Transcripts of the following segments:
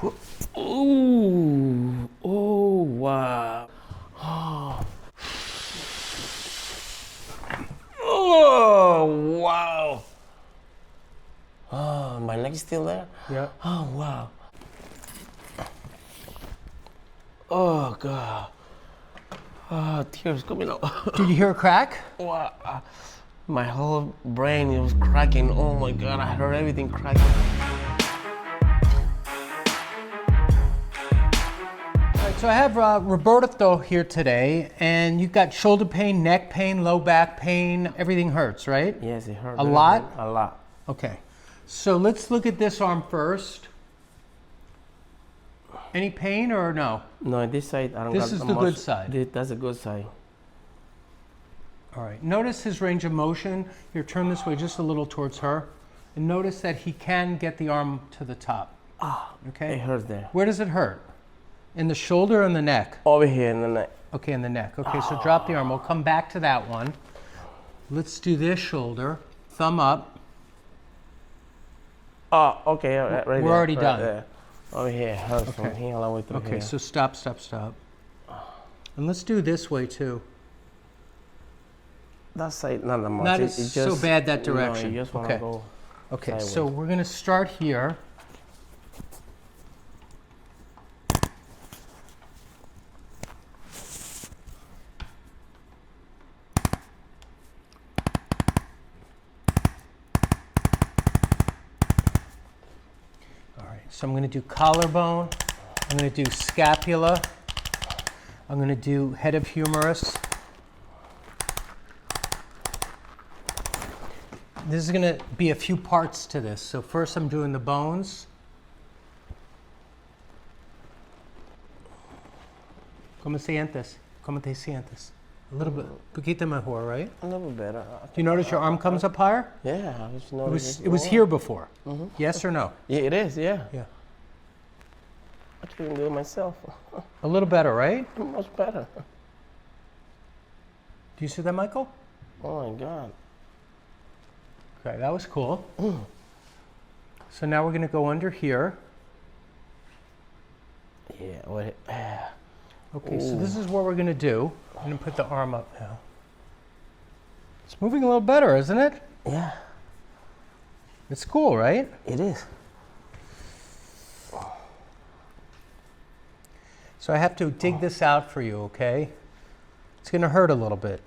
Ooh, oh, wow. Oh, oh wow. Oh, my neck is still there? Yeah. Oh, wow. Oh, God. Oh, tears coming out. Did you hear a crack? Wow. My whole brain was cracking. Oh, my God. I heard everything cracking. All right, so I have Roberto here today, and you've got shoulder pain, neck pain, low back pain. Everything hurts, right? Yes, it hurt. A lot? A lot. Okay. So let's look at this arm first. Any pain or no? No, this side, I don't This got is that the much. good side. That's a good side. All right. Notice his range of motion. Here, turn this way just a little towards her. And notice that he can get the arm to the top. Ah, Okay. it hurts there. Where does it hurt? In the shoulder or in the neck? Over here in the neck. Okay, in the neck. Okay, so drop the arm. We'll come back to that one. Let's do this shoulder. Thumb up. Oh, okay, right there. We're already right done. There. Over here, hurts from Okay. here all the way through Okay, here. so stop. And let's do this way too. That side, not that much. Not It as just, so bad that no, direction. you just want to Okay. go. Okay, sideways. so we're gonna start here. All right, so I'm gonna do collarbone. I'm gonna do scapula. I'm gonna do head of humerus. This is gonna be a few parts to this. So first I'm doing the bones. ¿Cómo sientes? ¿Cómo te sientes? A little bit, poquito mejor, right? A little better. Do you notice your arm comes up higher? Yeah, I just It noticed. was here before. Yes or no? Yeah, it is, yeah. Yeah. I can even do it myself. A little better, right? Much better. Do you see that, Michael? Oh my God. Okay, that was cool. So now we're gonna go under here. Yeah, what? Okay, so this is what we're gonna do. I'm gonna put the arm up now. It's moving a little better, isn't it? Yeah, It's cool, right? it is. So I have to dig this out for you, okay? It's gonna hurt a little bit.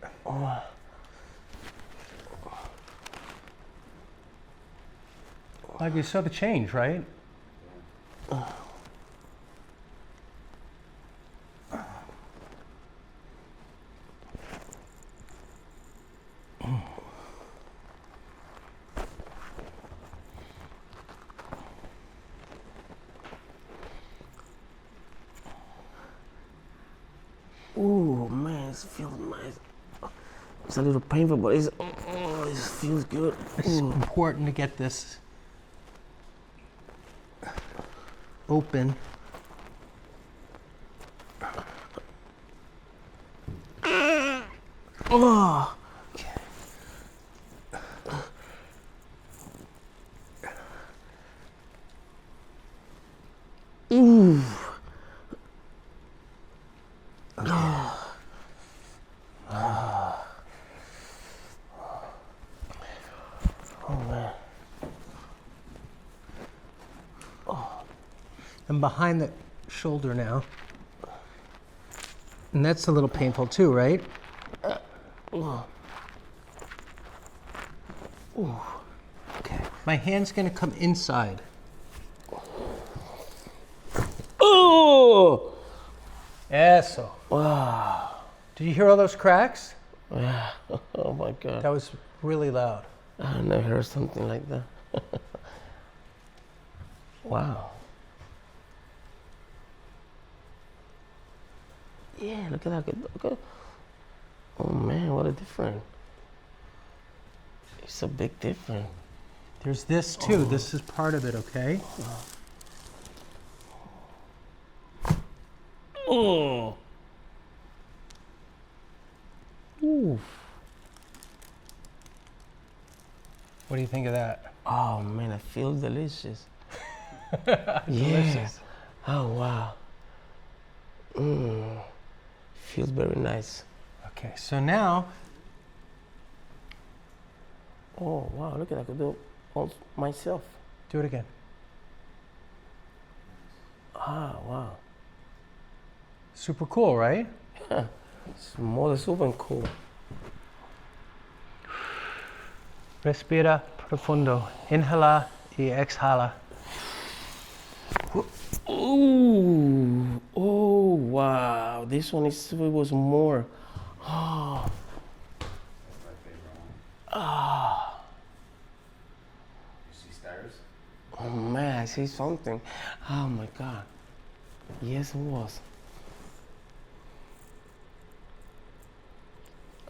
Like you saw the change, right? Ooh, man, it feels nice. It's a little painful, but it feels good. It's important to get this open. Oh, ooh. I'm behind the shoulder now. And that's a little painful too, right? Okay. My hand's gonna come inside. Oh, Eso. wow. Did you hear all those cracks? Yeah. Oh my God. That was really loud. I never heard something like that. Wow. Yeah, look at that. Look at, oh man, what a difference. It's a big difference. There's this too. This is part of it, okay? Oh. Ooh. What do you think of that? Oh man, it feels delicious. Delicious. Oh, wow. Feels very nice. Okay, so now, Oh, wow, look at that. I could do it all myself. do it again. Ah, wow. Super cool, right? It's more than super cool. Respira profundo. Inhala y exhala. Ooh, oh, wow. This one was more. Oh. Ah. You see stars? Oh, man, I see something. Oh, my God. Yes, it was.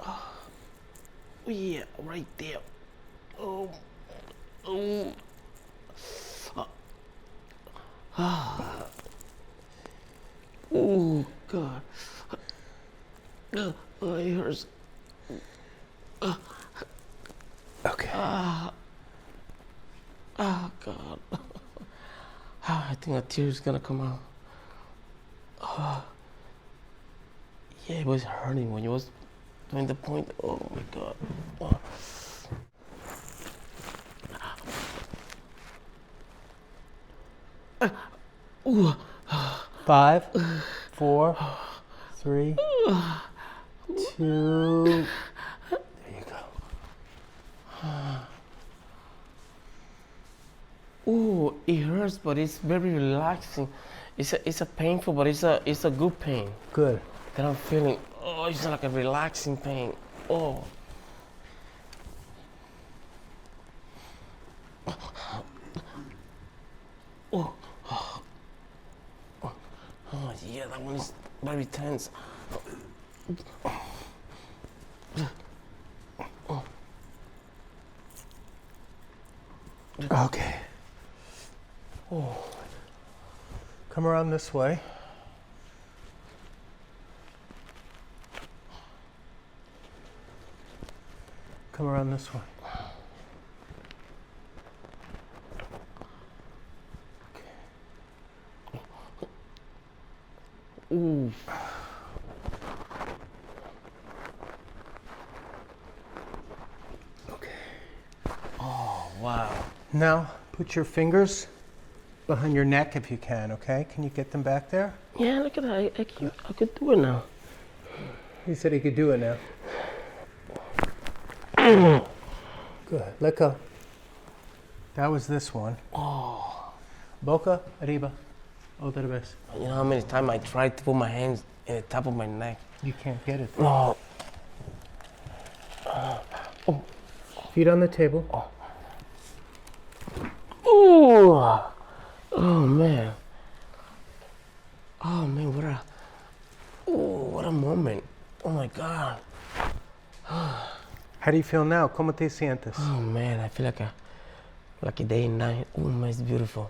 Oh, yeah, right there. Oh, oh. Ah. Oh, God. Oh, it hurts. Okay. Oh, God. I think a tear is gonna come out. Yeah, it was hurting when you was doing the point. Oh, my God. Ooh. 5, 4, 3, 2. There you go. Ooh, it hurts, but it's very relaxing. It's a painful, but it's a good pain Good. that I'm feeling. Oh, it's like a relaxing pain. Oh. Oh. Oh, yeah, that one is very tense. Okay. Oh. Come around this way. Come around this way. Ooh. Okay. Oh, wow. Now, put your fingers behind your neck if you can, okay? Can you get them back there? Yeah, look at that. I could do it now. He said he could do it now. Good. Let go. That was this one. Oh. Boca arriba. Otra vez. You know how many times I tried to put my hands in the top of my neck? You can't get it. Oh. Feet on the table. Ooh. Oh, man. Oh, man, what a moment. Oh, my God. How do you feel now? ¿Cómo te sientes? Oh, man, I feel like a day and night. Oh, man, it's beautiful.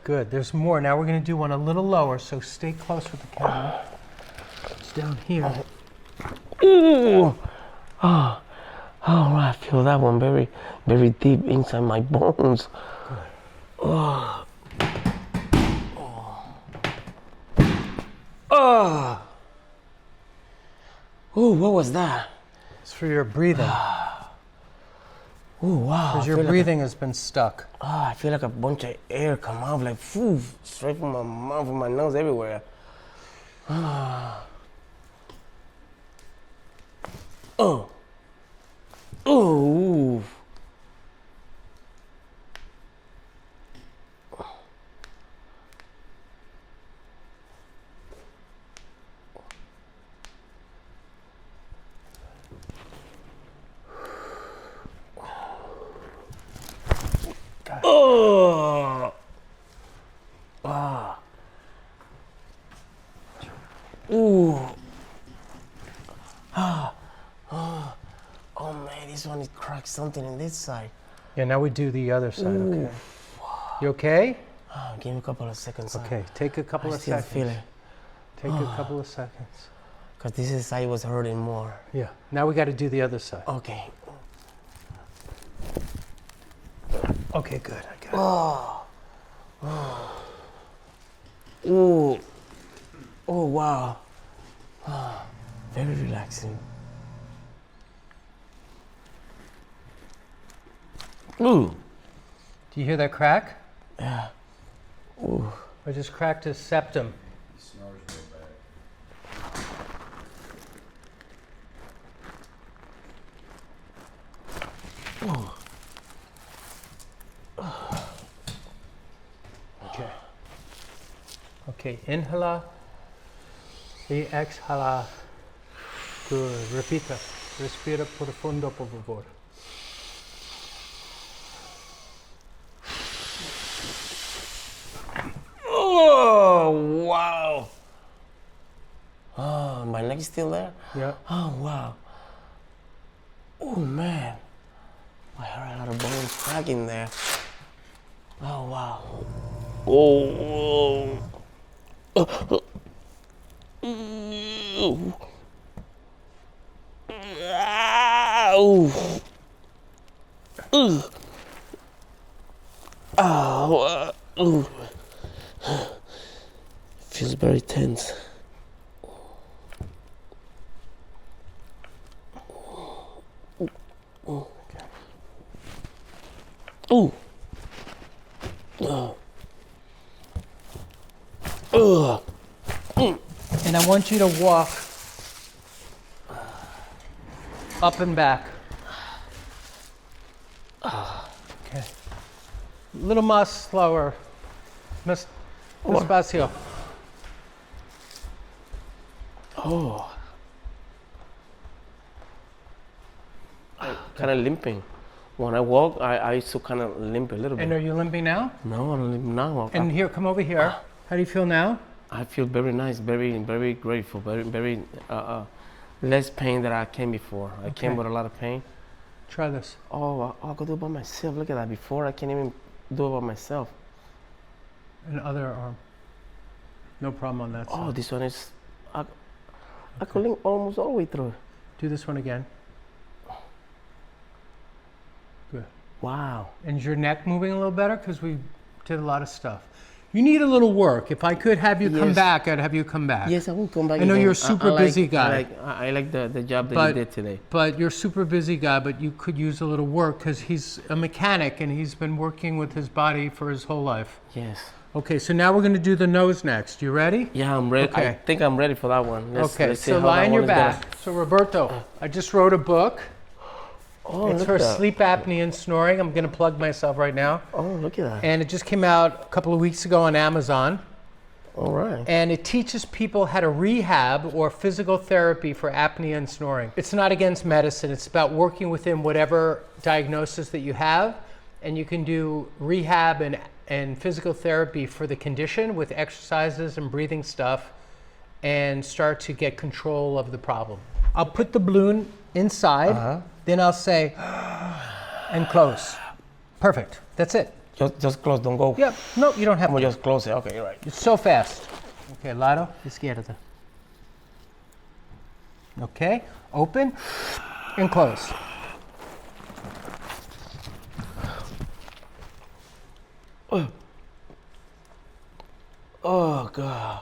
Good. There's more. Now we're going to do one a little lower, so stay close with the camera. It's down here. Ooh. Oh, I feel that one very, very deep inside my bones. Oh. Oh. Oh, what was that? It's for your breathing. Oh, wow. Because I your feel breathing has been stuck. I feel like a bunch of air come out, like, phew, straight from my mouth, from my nose, everywhere. Oh. Oh. Oh. Ah. Ooh. Ah. Oh. Oh man, this one is cracked something in this side. Yeah, now we do the other side, okay? You okay? Give me a couple of seconds. Okay, take a couple I of still seconds. feel it. Take a couple of seconds. Because this side was hurting more. Yeah, now we got to do the other side. Okay. Okay, good. I got it. Oh. Oh. Ooh. Oh, wow. Very relaxing. Ooh. Do you hear that crack? Yeah. Ooh. I just cracked his septum. He snores real bad. Ooh. Okay. Okay, inhala y exhala. Good. Repita. Respira profundo, por favor. Oh, wow. Oh, my leg is still there? Yeah. Oh, wow. Oh, man. I heard a lot of bones cracking there. Oh, wow. Oh. Oh. Ooh. Ow. Ooh. Oh. Ooh. Feels very tense. Ooh. Ooh. And I want you to walk up and back. Okay. A little más slower. Despacio. Oh. Kind of limping. When I walk, I used to kind of limp a little bit. And are you limping now? No, I don't limp now. And here, come over here. How do you feel now? I feel very nice, very grateful, very less pain than I came before. I came with a lot of pain. Try this. Oh, I could do it by myself. Look at that. Before, I can't even do it by myself. And other arm. No problem on that side. Oh, this one is, I could link almost all the way through. Do this one again. Good. Wow. And is your neck moving a little better? Because we did a lot of stuff. You need a little work. If I could have you come back, I'd have you come back. Yes, I will come back. I know again. you're a super busy guy. I like the job that you did today. But you're a super busy guy, but you could use a little work because he's a mechanic and he's been working with his body for his whole life. Yes. Okay, so now we're going to do the nose next. You ready? Yeah, I'm ready. Okay. I think I'm ready for that one. Let's see So how lie that on your one is gonna- back. So Roberto, I just wrote a book. Oh, It's look for at that. sleep apnea and snoring. I'm going to plug myself right now. Oh, look at that. And it just came out a couple of weeks ago on Amazon. All right. And it teaches people how to rehab or physical therapy for apnea and snoring. It's not against medicine. It's about working within whatever diagnosis that you have. And you can do rehab and physical therapy for the condition with exercises and breathing stuff and start to get control of the problem. I'll put the balloon inside, then I'll say, and close. Perfect. That's it. Just close, don't go. Yep. No, you don't have I'm to. gonna just close it. Okay, you're right. It's so fast. Okay, lado, izquierda. Okay, open and close. Oh God.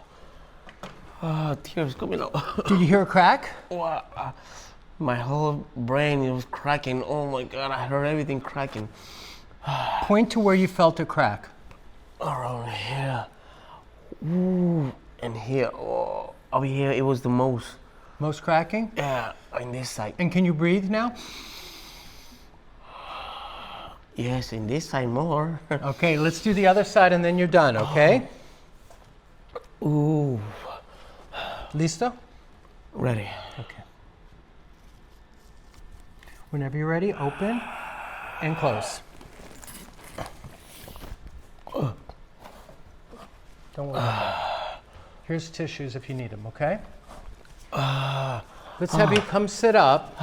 Tears coming out. Did you hear a crack? Wow. My whole brain was cracking. Oh my God, I heard everything cracking. Point to where you felt a crack. Around here. Ooh. And here. Oh, over here, it was the most. Most cracking? Yeah, on this side. And can you breathe now? Yes, in this side more. Okay, let's do the other side and then you're done, okay? Ooh. Listo? Ready. Okay. Whenever you're ready, open and close. Don't worry about that. Here's tissues if you need them, okay? Let's have you come sit up.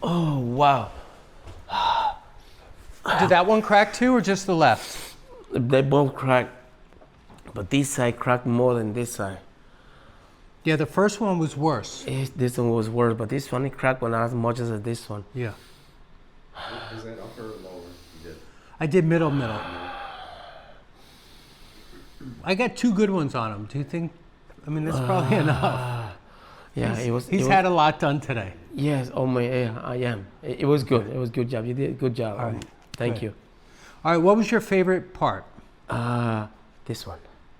Oh, wow. Did that one crack too or just the left? They both cracked, but this side cracked more than this side. Yeah, the first one was worse. This one was worse, but this one it cracked not as much as this one. Yeah. Is that upper or lower? You did. I did middle. I got 2 good ones on him. Do you think? I mean, that's probably enough. Yeah, it was. He's had a lot done today. Yes. Oh my. Yeah, I am. It was good. It was good job. You did a good job. All right. Thank Good. you. All right. What was your favorite part? This one.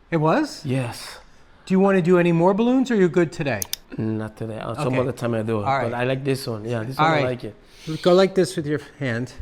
It was? Yes. Do you want to do any more balloons, or you're good today? Not today. Some Okay. other time I do it. All right. But I like this one. Yeah, this All one right. I like it. Go like this with your hand.